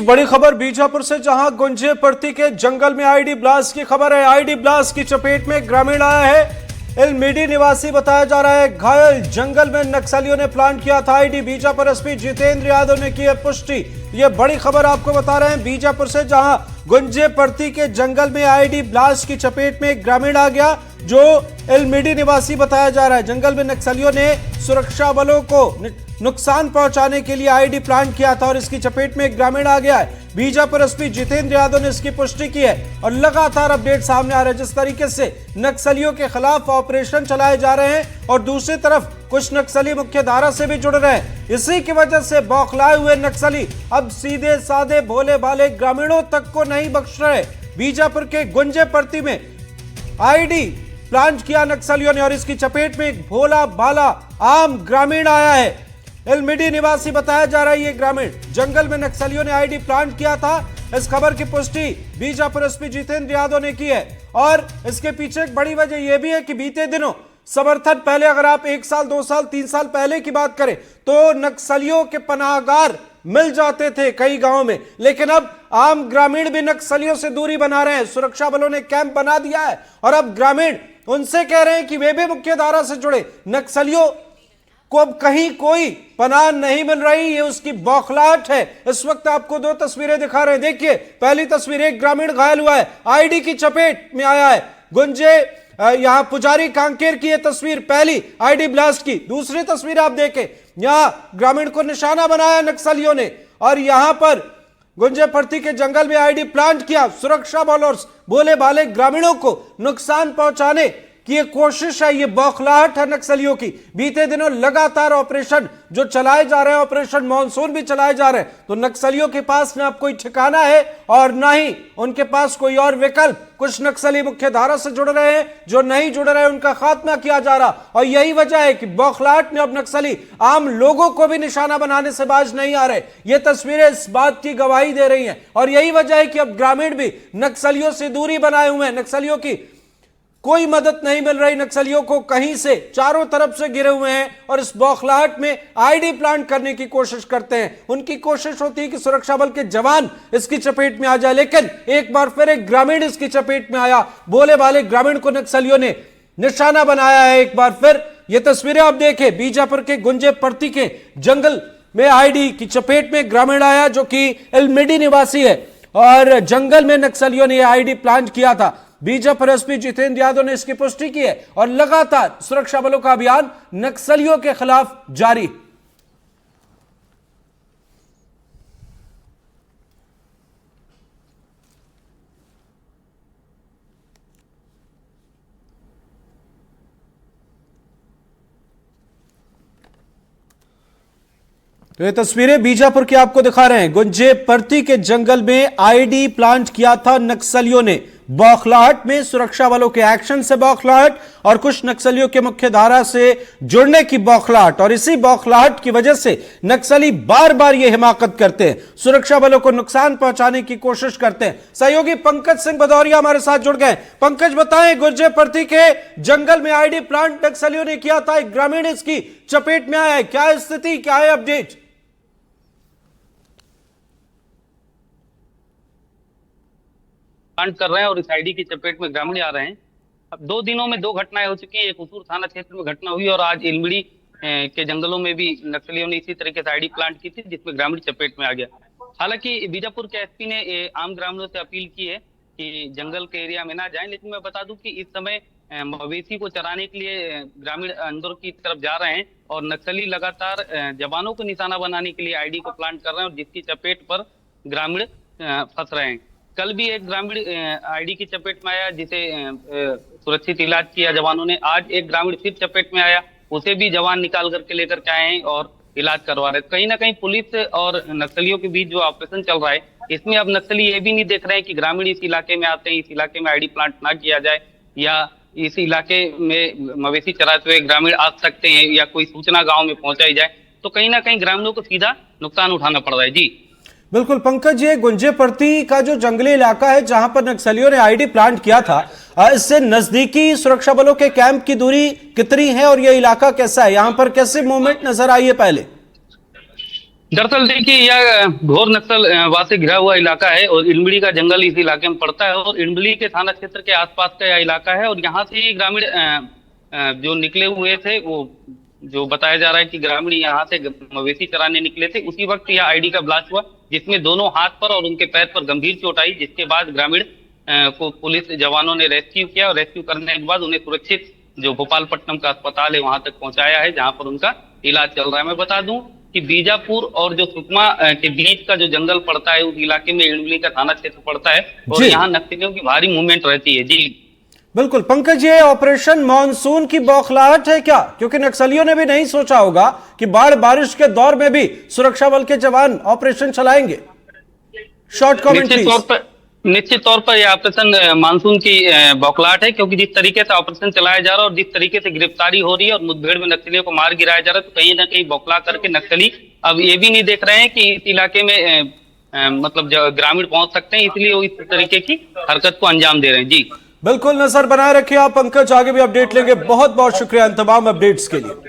बड़ी खबर बीजापुर से, जहां गुंजे पर्ती के जंगल में आईडी ब्लास्ट की खबर है। आईडी ब्लास्ट की चपेट में ग्रामीण आया है। एलमीडी निवासी बताया जा रहा है घायल। जंगल में नक्सलियों ने प्लान किया था आईडी। बीजापुर एसपी जितेंद्र यादव ने की है पुष्टि। ये बड़ी खबर आपको बता रहे हैं बीजापुर से, जहां गुंजे पर्ती के जंगल में आईडी ब्लास्ट की चपेट में ग्रामीण आ गया, जो एलमीडी निवासी बताया जा रहा है। जंगल में नक्सलियों ने सुरक्षा बलों को नुकसान पहुंचाने के लिए आईडी प्लान किया था और इसकी चपेट में एक ग्रामीण आ गया है। बीजापुर एसपी जितेंद्र यादव ने इसकी पुष्टि की है और लगातार अपडेट सामने आ रहे हैं। जिस तरीके से नक्सलियों के खिलाफ ऑपरेशन चलाए जा रहे हैं और दूसरी तरफ कुछ नक्सली मुख्य धारा से भी जुड़ रहे हैं, इसी की वजह से बौखलाए हुए नक्सली अब सीधे साधे भोले भाले ग्रामीणों तक को नहीं बख्श रहे। बीजापुर के गुंजे पर्ती में आईडी प्लान किया नक्सलियों ने और इसकी चपेट में एक भोला भाला आम ग्रामीण आया है। एलमीडी निवासी बताया जा रहा है ये ग्रामीण। जंगल में नक्सलियों ने आईडी प्लांट किया था। इस खबर की पुष्टि बीजापुर एसपी जितेंद्र यादव ने की है और इसके पीछे एक बड़ी वजह यह भी है कि बीते दिनों समर्थन, पहले अगर आप 1 साल 2 साल 3 साल पहले की बात करें तो नक्सलियों के पनाहगार मिल जाते थे कई गांवों में, लेकिन अब आम ग्रामीण भी नक्सलियों से दूरी बना रहे हैं। सुरक्षा बलों ने कैंप बना दिया है और अब ग्रामीण उनसे कह रहे हैं कि वे भी मुख्य धारा से जुड़े। नक्सलियों को अब कहीं कोई पनाह नहीं मिल रही, ये उसकी बौखलाहट है। इस वक्त आपको 2 तस्वीरें दिखा रहे हैं। देखिए, पहली तस्वीर, एक ग्रामीण घायल हुआ है, आईडी की चपेट में आया है। गुंजे यहां पुजारी कांकेर की यह तस्वीर पहली आईडी ब्लास्ट की। दूसरी तस्वीर आप देखें, यहां ग्रामीण को निशाना बनाया नक्सलियों ने और यहां पर गुंजे पर्ती के जंगल में आईडी प्लांट किया। सुरक्षा बलों और भोले भाले ग्रामीणों को नुकसान पहुंचाने की ये कोशिश है, ये बौखलाहट है नक्सलियों की। बीते दिनों लगातार ऑपरेशन जो चलाए जा रहे हैं, ऑपरेशन मॉनसून भी चलाए जा रहे हैं, तो नक्सलियों के पास ना अब कोई ठिकाना है और ना ही उनके पास कोई और विकल्प। कुछ नक्सली मुख्य धारा से जुड़ रहे हैं, जो नहीं जुड़ रहे हैं उनका खात्मा किया जा रहा और यही वजह है कि बौखलाहट में अब नक्सली आम लोगों को भी निशाना बनाने से बाज नहीं आ रहे। ये तस्वीरें इस बात की गवाही दे रही हैं और यही वजह है कि अब ग्रामीण भी नक्सलियों से दूरी बनाए हुए हैं। नक्सलियों की कोई मदद नहीं मिल रही, नक्सलियों को कहीं से चारों तरफ से घिरे हुए हैं और इस बौखलाहट में आईडी प्लांट करने की कोशिश करते हैं। उनकी कोशिश होती है कि सुरक्षा बल के जवान इसकी चपेट में आ जाए, लेकिन एक बार फिर एक ग्रामीण इसकी चपेट में आया। भोले भाले ग्रामीण को नक्सलियों ने निशाना बनाया है एक बार फिर। ये तस्वीरें आप देखें, बीजापुर के गुंजे पर्ती के जंगल में आईडी की चपेट में ग्रामीण आया जो कि एलमीडी निवासी है और जंगल में नक्सलियों ने आईडी प्लांट किया था। बीजापुर एसपी जितेंद्र यादव ने इसकी पुष्टि की है और लगातार सुरक्षा बलों का अभियान नक्सलियों के खिलाफ जारी। तो ये तस्वीरें बीजापुर की आपको दिखा रहे हैं। गुंजे पर्ती के जंगल में आईडी प्लांट किया था नक्सलियों ने। बौखलाहट में सुरक्षा बलों के एक्शन से बौखलाहट और कुछ नक्सलियों के मुख्य धारा से जुड़ने की बौखलाहट, और इसी बौखलाहट की वजह से नक्सली बार बार ये हिमाकत करते हैं, सुरक्षा बलों को नुकसान पहुंचाने की कोशिश करते हैं। सहयोगी पंकज सिंह भदौरिया हमारे साथ जुड़ गए। पंकज, बताएं, गुंजे पर्ती के जंगल में आईडी प्लांट नक्सलियों ने किया था, एक ग्रामीण इसकी चपेट में आया है, क्या स्थिति, क्या है अपडेट? कांड कर रहे हैं और इस आईडी की चपेट में ग्रामीण आ रहे हैं। अब 2 दिनों में 2 घटनाएं हो चुकी हैं। एक उसूर थाना क्षेत्र में घटना हुई और आज इलमिड़ी के जंगलों में भी नक्सलियों ने इसी तरीके से आईडी प्लांट की थी जिसमें ग्रामीण चपेट में आ गया। हालांकि बीजापुर के एसपी ने आम ग्रामीणों से अपील की है कि जंगल के एरिया में ना जाएं, लेकिन मैं बता दूं कि इस समय मवेशी को चराने के लिए ग्रामीण अंदर की तरफ जा रहे हैं और नक्सली लगातार जवानों को निशाना बनाने के लिए आईडी को प्लांट कर रहे हैं और जिसकी चपेट पर ग्रामीण फंस रहे हैं। कल भी एक ग्रामीण आईडी की चपेट में आया जिसे सुरक्षित इलाज किया जवानों ने। आज एक ग्रामीण फिर चपेट में आया, उसे भी जवान निकाल करके लेकर के आए हैं और इलाज करवा रहे हैं। कहीं ना कहीं पुलिस और नक्सलियों के बीच जो ऑपरेशन चल रहा है, इसमें अब नक्सली ये भी नहीं देख रहे हैं कि ग्रामीण इस इलाके में आते हैं, इस इलाके में आईडी प्लांट ना किया जाए या इस इलाके में मवेशी चराते हुए ग्रामीण आ सकते हैं या कोई सूचना गाँव में पहुंचाई जाए। तो कहीं ना कहीं ग्रामीणों को सीधा नुकसान उठाना पड़ रहा है। जी बिल्कुल पंकज, ये गुंजे पर्ती का जो जंगली इलाका है जहां पर नक्सलियों ने आईडी प्लांट किया था, इससे नजदीकी सुरक्षा बलों के कैंप की दूरी कितनी है और यह इलाका कैसा है, यहां पर कैसे मूवमेंट नजर आई है? पहले दरअसल देखिए यह घोर नक्सलवाद से घिरा हुआ इलाका है और इल्मड़ी का जंगल इस इलाके में पड़ता है और इल्मड़ी के थाना क्षेत्र के आसपास का यह इलाका है और यहाँ से ही ग्रामीण जो निकले हुए थे वो जो बताया जा रहा है कि ग्रामीण यहाँ से मवेशी चराने निकले थे, उसी वक्त यह आईडी का ब्लास्ट हुआ जिसमें दोनों हाथ पर और उनके पैर पर गंभीर चोट आई, जिसके बाद ग्रामीण को पुलिस जवानों ने रेस्क्यू किया और रेस्क्यू करने के बाद उन्हें सुरक्षित जो भोपालपट्टनम का अस्पताल है वहां तक पहुंचाया है, जहां पर उनका इलाज चल रहा है। मैं बता दूं कि बीजापुर और जो सुकमा के बीच का जो जंगल पड़ता है उस इलाके में इल्मली का थाना क्षेत्र पड़ता है और जी। यहाँ नक्सलियों की भारी मूवमेंट रहती है। जी बिल्कुल पंकज, ये ऑपरेशन मानसून की बौखलाहट है क्या? क्योंकि नक्सलियों ने भी नहीं सोचा होगा कि बाढ़ बारिश के दौर में भी सुरक्षा बल के जवान ऑपरेशन चलाएंगे। Short comment please. निश्चित तौर पर यह ऑपरेशन मानसून की बौखलाहट है, क्योंकि जिस तरीके से ऑपरेशन चलाया जा रहा है और जिस तरीके से गिरफ्तारी हो रही है और मुठभेड़ में नक्सलियों को मार गिराया जा रहा है, तो कहीं ना कहीं बौखला करके नक्सली अब ये भी नहीं देख रहे हैं कि इस इलाके में मतलब ग्रामीण पहुंच सकते हैं, इसलिए वो इस तरीके की हरकत को अंजाम दे रहे हैं। जी बिल्कुल, नजर बनाए रखिए आप पंकज, आगे भी अपडेट लेंगे। बहुत बहुत शुक्रिया इन तमाम अपडेट्स के लिए।